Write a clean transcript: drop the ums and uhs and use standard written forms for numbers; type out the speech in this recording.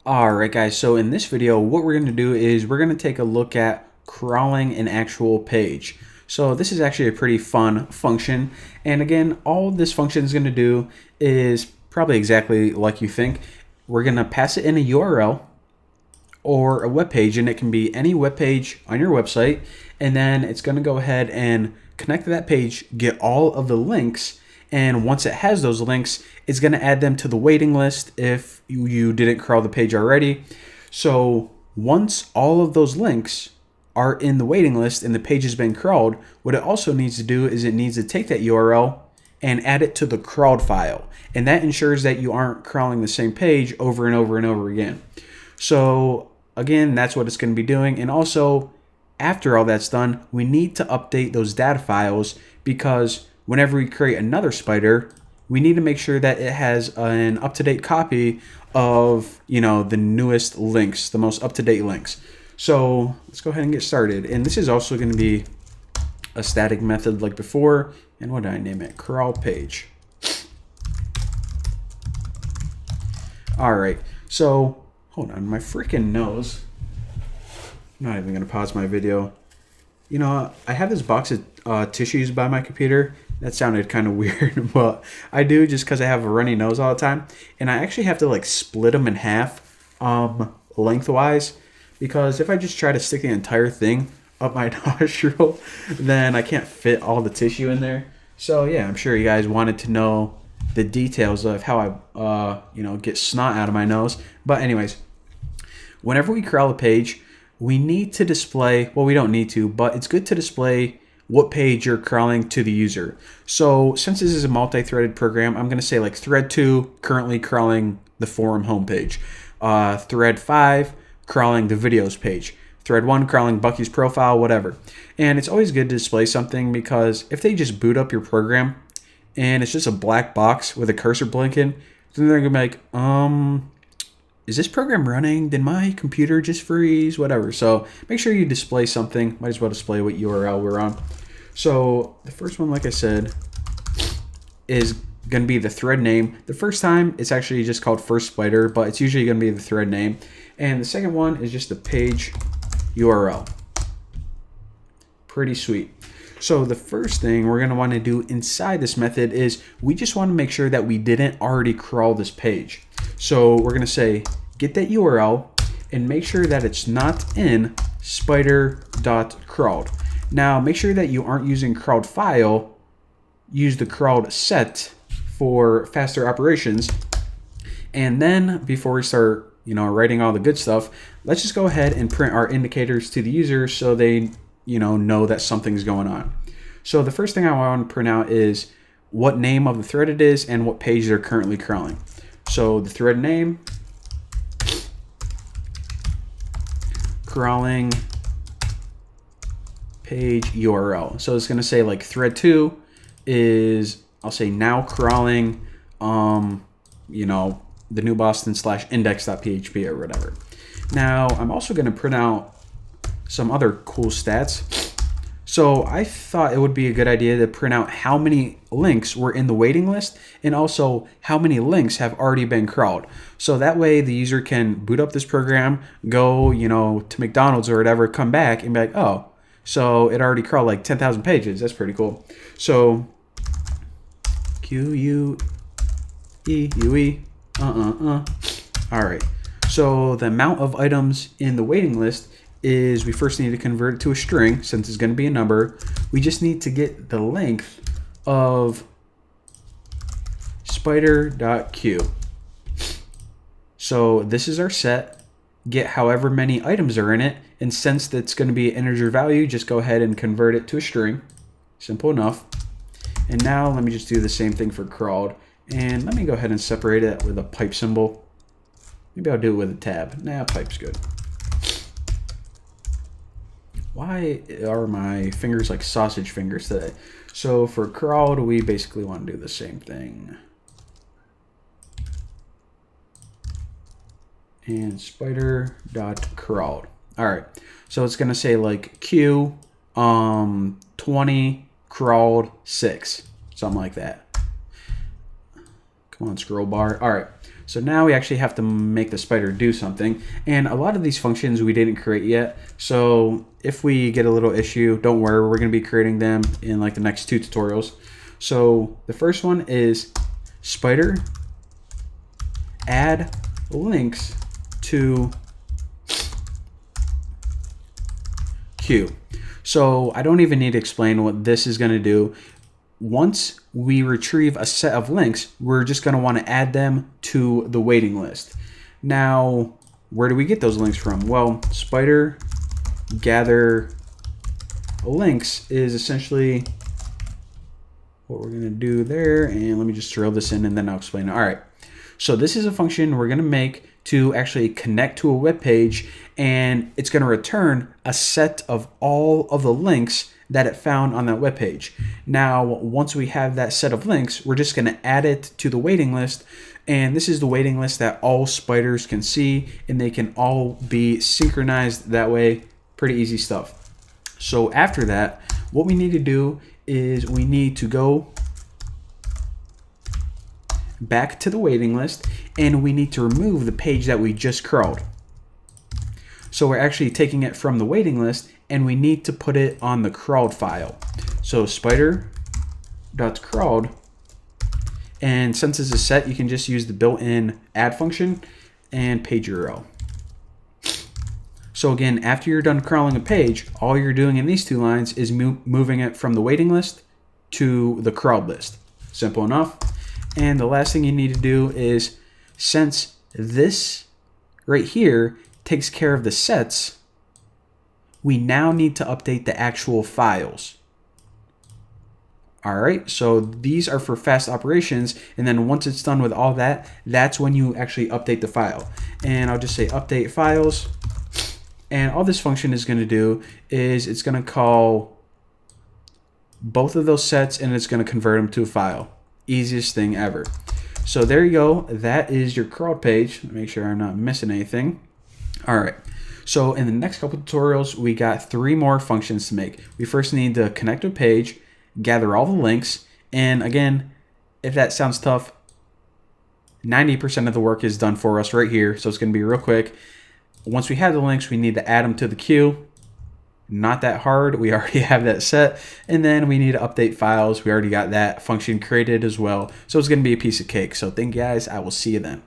Alright guys, so in this video what we're going to do is we're going to take a look at crawling an actual page. So this is actually a pretty fun function, and again all this function is going to do is probably exactly like you think. We're going to pass it in a URL or a web page, and it can be any web page on your website, and then it's going to go ahead and connect to that page, get all of the links, and once it has those links, it's going to add them to the waiting list if you didn't crawl the page already. So once all of those links are in the waiting list and the page has been crawled, what it also needs to do is it needs to take that URL and add it to the crawled file. And that ensures that you aren't crawling the same page over and over and over again. So again, that's what it's going to be doing. And also, after all that's done, we need to update those data files, because whenever we create another spider, we need to make sure that it has an up-to-date copy of, the newest links, the most up-to-date links. So let's go ahead and get started. And this is also going to be a static method like before. And what did I name it? Crawl page. All right. So hold on, my freaking nose. I'm not even going to pause my video. I have this box of tissues by my computer. That sounded kind of weird, but I do, just because I have a runny nose all the time. And I actually have to split them in half lengthwise, because if I just try to stick the entire thing up my nostril, then I can't fit all the tissue in there. So yeah, I'm sure you guys wanted to know the details of how I get snot out of my nose. But anyways, whenever we crawl a page, we need to display, well, we don't need to, but it's good to display what page you're crawling to the user. So since this is a multi-threaded program, I'm going to say thread 2 currently crawling the forum homepage, thread 5 crawling the videos page, thread 1 crawling Bucky's profile, whatever. And it's always good to display something, because if they just boot up your program and it's just a black box with a cursor blinking, then they're going to be like, is this program running? Did my computer just freeze? Whatever. So make sure you display something. Might as well display what URL we're on. So the first one, like I said, is going to be the thread name. The first time it's actually just called first spider, but it's usually going to be the thread name. And the second one is just the page URL. Pretty sweet. So the first thing we're going to want to do inside this method is we just want to make sure that we didn't already crawl this page. So we're going to say get that URL and make sure that it's not in spider.crawled. Now make sure that you aren't using crawled file. Use the crawled set for faster operations. And then before we start, writing all the good stuff, let's just go ahead and print our indicators to the user so they know that something's going on. So the first thing I want to print out is what name of the thread it is and what page they're currently crawling. So the thread name, crawling page URL. So it's going to say thread 2 is, I'll say now crawling, the new Boston / index.php or whatever. Now I'm also going to print out some other cool stats. So I thought it would be a good idea to print out how many links were in the waiting list, and also how many links have already been crawled. So that way the user can boot up this program, go, to McDonald's or whatever, come back and be like, oh, so it already crawled 10,000 pages. That's pretty cool. So QUEUE. All right. So the amount of items in the waiting list is, we first need to convert it to a string, since it's going to be a number. We just need to get the length of spider.q. So this is our set. Get however many items are in it, and since that's going to be an integer value, just go ahead and convert it to a string. Simple enough. And now let me just do the same thing for crawled, and let me go ahead and separate it with a pipe symbol. Maybe I'll do it with a tab. Nah, pipe's good. Why are my fingers like sausage fingers today? So for crawled, we basically want to do the same thing. And spider.crawled. All right. So it's going to say Q 20 crawled 6, something like that. Come on, scroll bar. All right. So now we actually have to make the spider do something. And a lot of these functions we didn't create yet. So if we get a little issue, don't worry, we're going to be creating them in like the next 2 tutorials. So the first one is spider add links to queue. So I don't even need to explain what this is going to do. Once we retrieve a set of links, we're just going to want to add them to the waiting list. Now, where do we get those links from? Well, spider gather links is essentially what we're going to do there. And let me just throw this in and then I'll explain it. All right. So this is a function we're going to make to actually connect to a web page, and it's going to return a set of all of the links that it found on that web page. Now, once we have that set of links, we're just going to add it to the waiting list, and this is the waiting list that all spiders can see, and they can all be synchronized that way. Pretty easy stuff. So after that, what we need to do is we need to go back to the waiting list, and we need to remove the page that we just crawled. So we're actually taking it from the waiting list and we need to put it on the crawled file. So spider.crawled, and since it's a set, you can just use the built-in add function and page URL. So again, after you're done crawling a page, all you're doing in these 2 lines is moving it from the waiting list to the crawled list. Simple enough. And the last thing you need to do is, since this right here takes care of the sets, we now need to update the actual files. All right, so these are for fast operations, and then once it's done with all that, that's when you actually update the file. And I'll just say update files, and all this function is going to do is it's going to call both of those sets and it's going to convert them to a file. Easiest thing ever. So there you go. That is your crawled page. Make sure I'm not missing anything. All right. So in the next couple tutorials, we got 3 more functions to make. We first need to connect to a page, gather all the links, and again, if that sounds tough, 90% of the work is done for us right here. So it's going to be real quick. Once we have the links, we need to add them to the queue. Not that hard. We already have that set. And then we need to update files. We already got that function created as well. So it's going to be a piece of cake. So thank you guys. I will see you then.